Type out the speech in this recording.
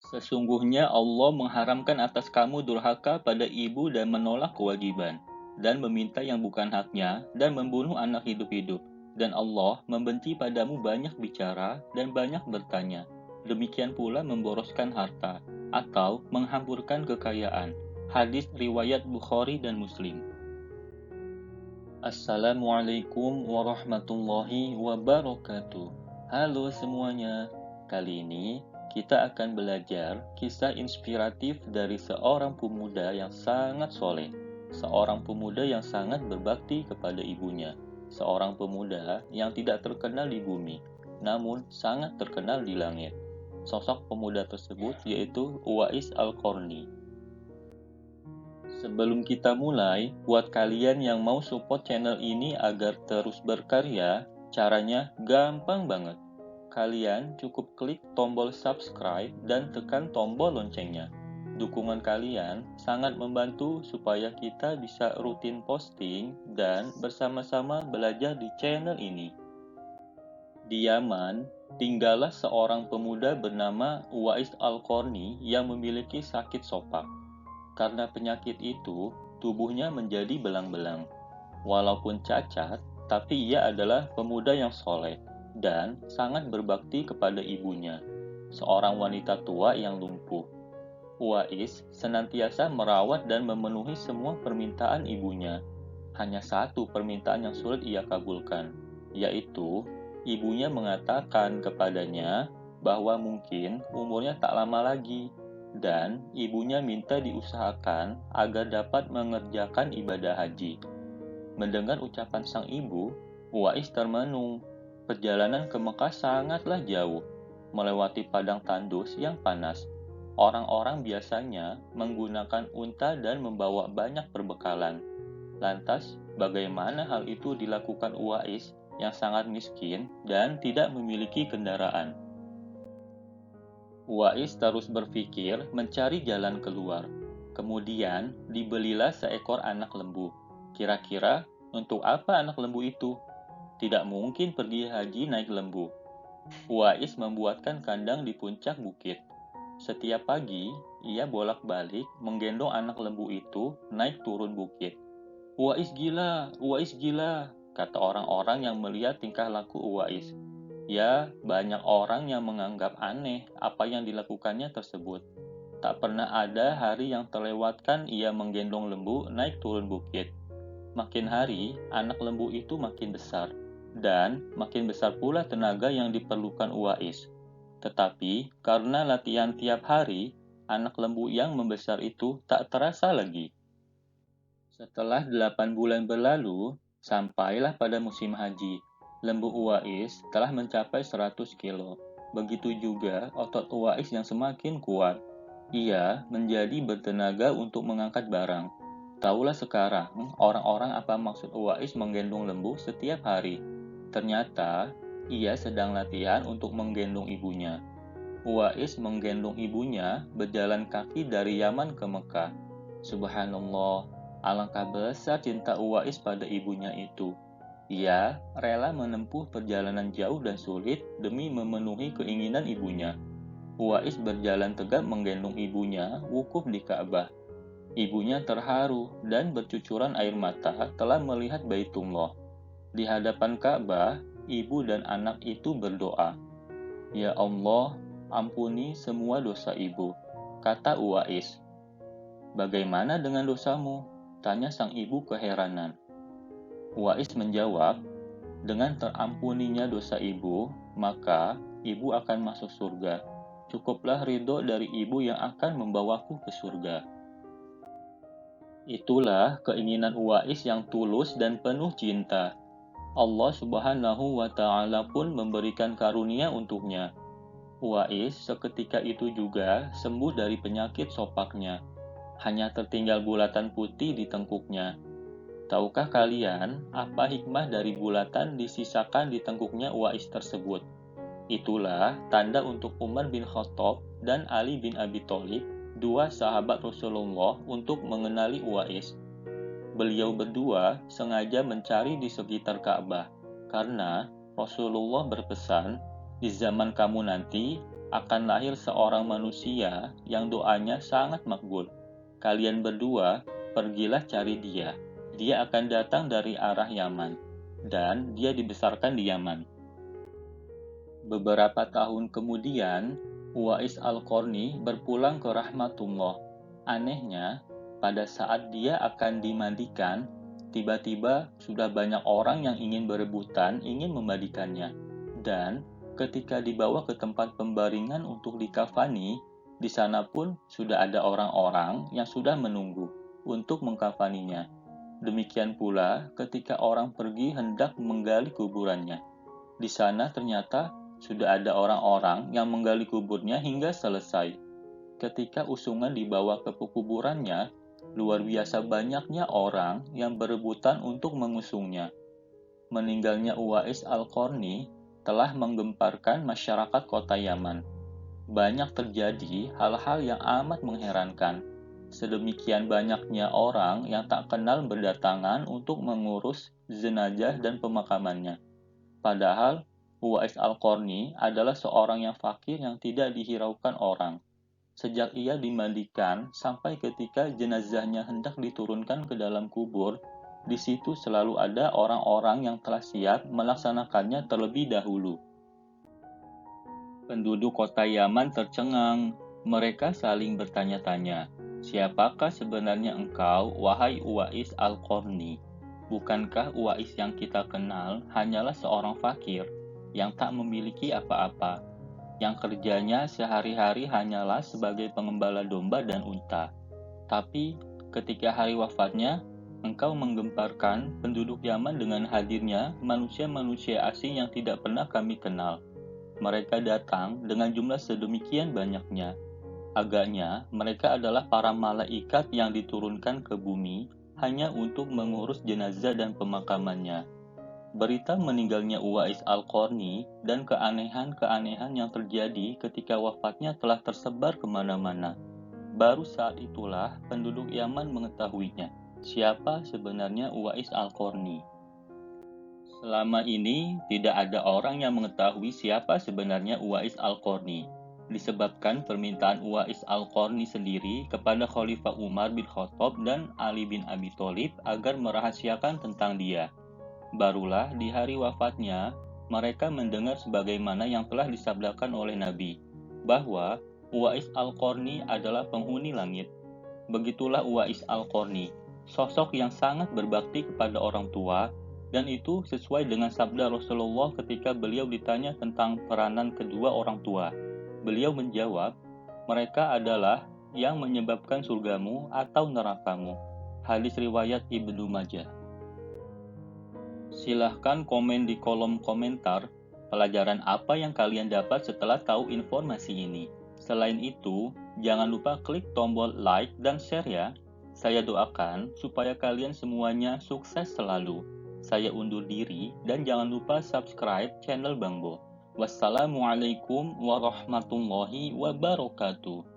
Sesungguhnya Allah mengharamkan atas kamu durhaka pada ibu dan menolak kewajiban, dan meminta yang bukan haknya, dan membunuh anak hidup-hidup. Dan Allah membenci padamu banyak bicara dan banyak bertanya. Demikian pula memboroskan harta, atau menghamburkan kekayaan. Hadis riwayat Bukhari dan Muslim. Assalamualaikum warahmatullahi wabarakatuh. Halo semuanya. Kali ini kita akan belajar kisah inspiratif dari seorang pemuda yang sangat soleh. Seorang pemuda yang sangat berbakti kepada ibunya. Seorang pemuda yang tidak terkenal di bumi, namun sangat terkenal di langit. Sosok pemuda tersebut yaitu Uwais Al-Qarni. Sebelum kita mulai, buat kalian yang mau support channel ini agar terus berkarya, caranya gampang banget. Kalian cukup klik tombol subscribe dan tekan tombol loncengnya. Dukungan kalian sangat membantu supaya kita bisa rutin posting dan bersama-sama belajar di channel ini. Di Yaman, tinggallah seorang pemuda bernama Uwais Al-Qarni yang memiliki sakit sopak. Karena penyakit itu, tubuhnya menjadi belang-belang. Walaupun cacat, tapi ia adalah pemuda yang soleh dan sangat berbakti kepada ibunya, seorang wanita tua yang lumpuh. Uwais senantiasa merawat dan memenuhi semua permintaan ibunya. Hanya satu permintaan yang sulit ia kabulkan, yaitu ibunya mengatakan kepadanya bahwa mungkin umurnya tak lama lagi, dan ibunya minta diusahakan agar dapat mengerjakan ibadah haji. Mendengar ucapan sang ibu, Uwais termenung. Perjalanan ke Mekah sangatlah jauh, melewati padang tandus yang panas. Orang-orang biasanya menggunakan unta dan membawa banyak perbekalan. Lantas, bagaimana hal itu dilakukan Uwais yang sangat miskin dan tidak memiliki kendaraan? Uwais terus berpikir mencari jalan keluar. Kemudian, dibelilah seekor anak lembu. Kira-kira untuk apa anak lembu itu? Tidak mungkin pergi haji naik lembu. Uwais membuatkan kandang di puncak bukit. Setiap pagi, ia bolak-balik menggendong anak lembu itu naik turun bukit. Uwais gila, kata orang-orang yang melihat tingkah laku Uwais. Ya, banyak orang yang menganggap aneh apa yang dilakukannya tersebut. Tak pernah ada hari yang terlewatkan ia menggendong lembu naik turun bukit. Makin hari, anak lembu itu makin besar, dan makin besar pula tenaga yang diperlukan Uwais. Tetapi, karena latihan tiap hari, anak lembu yang membesar itu tak terasa lagi. Setelah 8 bulan berlalu, sampailah pada musim haji. Lembu Uwais telah mencapai 100 kilo. Begitu juga otot Uwais yang semakin kuat. Ia menjadi bertenaga untuk mengangkat barang. Taulah sekarang orang-orang apa maksud Uwais menggendong lembu setiap hari. Ternyata ia sedang latihan untuk menggendong ibunya. Uwais menggendong ibunya berjalan kaki dari Yaman ke Mekah. Subhanallah, alangkah besar cinta Uwais pada ibunya itu. Ia rela menempuh perjalanan jauh dan sulit demi memenuhi keinginan ibunya. Uwais berjalan tegap menggendong ibunya wukuf di Ka'bah. Ibunya terharu dan bercucuran air mata telah melihat Baitullah. Di hadapan Ka'bah, ibu dan anak itu berdoa, "Ya Allah, ampuni semua dosa ibu," kata Uwais. "Bagaimana dengan dosamu?" tanya sang ibu keheranan. Uwais menjawab, "Dengan terampuninya dosa ibu, maka ibu akan masuk surga. Cukuplah ridho dari ibu yang akan membawaku ke surga." Itulah keinginan Uwais yang tulus dan penuh cinta. Allah Subhanahu wa Ta'ala pun memberikan karunia untuknya. Uwais seketika itu juga sembuh dari penyakit sopaknya. Hanya tertinggal bulatan putih di tengkuknya. Tahukah kalian apa hikmah dari bulatan disisakan di tengkuknya Uwais tersebut? Itulah tanda untuk Umar bin Khattab dan Ali bin Abi Thalib, dua sahabat Rasulullah, untuk mengenali Uwais. Beliau berdua sengaja mencari di sekitar Ka'bah, karena Rasulullah berpesan, "Di zaman kamu nanti, Akan lahir seorang manusia yang doanya sangat makbul. Kalian berdua, pergilah cari dia. Dia akan datang dari arah Yaman, dan dia dibesarkan di Yaman. Beberapa tahun kemudian, Uwais Al-Qarni berpulang ke rahmatullah. Anehnya, pada saat dia akan dimandikan, tiba-tiba sudah banyak orang yang ingin berebutan ingin memandikannya. Dan ketika dibawa ke tempat pembaringan untuk dikafani, di sana pun sudah ada orang-orang yang sudah menunggu untuk mengkafaninya. Demikian pula ketika orang pergi hendak menggali kuburannya. Di sana ternyata sudah ada orang-orang yang menggali kuburnya hingga selesai. Ketika usungan dibawa ke kuburannya, luar biasa banyaknya orang yang berebutan untuk mengusungnya. Meninggalnya Uwais Al-Qarni telah menggemparkan masyarakat kota Yaman. Banyak terjadi hal-hal yang amat mengherankan. Sedemikian banyaknya orang yang tak kenal berdatangan untuk mengurus jenazah dan pemakamannya. Padahal Uwais Al-Qarni adalah seorang yang fakir yang tidak dihiraukan orang. Sejak ia dimandikan sampai ketika jenazahnya hendak diturunkan ke dalam kubur, di situ selalu ada orang-orang yang telah siap melaksanakannya terlebih dahulu. Penduduk kota Yaman tercengang. Mereka saling bertanya-tanya, "Siapakah sebenarnya engkau, wahai Uwais Al-Qarni? Bukankah Uwais yang kita kenal hanyalah seorang fakir yang tak memiliki apa-apa, yang kerjanya sehari-hari hanyalah sebagai pengembala domba dan unta? Tapi ketika hari wafatnya, engkau menggemparkan penduduk Yaman dengan hadirnya manusia-manusia asing yang tidak pernah kami kenal. Mereka datang dengan jumlah sedemikian banyaknya. Agaknya mereka adalah para malaikat yang diturunkan ke bumi hanya untuk mengurus jenazah dan pemakamannya." Berita meninggalnya Uwais Al-Qarni dan keanehan-keanehan yang terjadi ketika wafatnya telah tersebar kemana-mana. Baru saat itulah penduduk Yaman mengetahuinya. Siapa sebenarnya Uwais Al-Qarni? Selama ini, tidak ada orang yang mengetahui siapa sebenarnya Uwais Al-Qarni, disebabkan permintaan Uwais Al-Qarni sendiri kepada Khalifah Umar bin Khattab dan Ali bin Abi Thalib agar merahasiakan tentang dia. Barulah di hari wafatnya, mereka mendengar sebagaimana yang telah disabdakan oleh Nabi, bahwa Uwais Al-Qarni adalah penghuni langit. Begitulah Uwais Al-Qarni, sosok yang sangat berbakti kepada orang tua, dan itu sesuai dengan sabda Rasulullah ketika beliau ditanya tentang peranan kedua orang tua. Beliau menjawab, "Mereka adalah yang menyebabkan surgamu atau nerakamu." Hadis riwayat Ibnu Majah. Silahkan komen di kolom komentar pelajaran apa yang kalian dapat setelah tahu informasi ini. Selain itu, jangan lupa klik tombol like dan share ya. Saya doakan supaya kalian semuanya sukses selalu. Saya undur diri dan jangan lupa subscribe channel Bang Bo. Wassalamualaikum warahmatullahi wabarakatuh.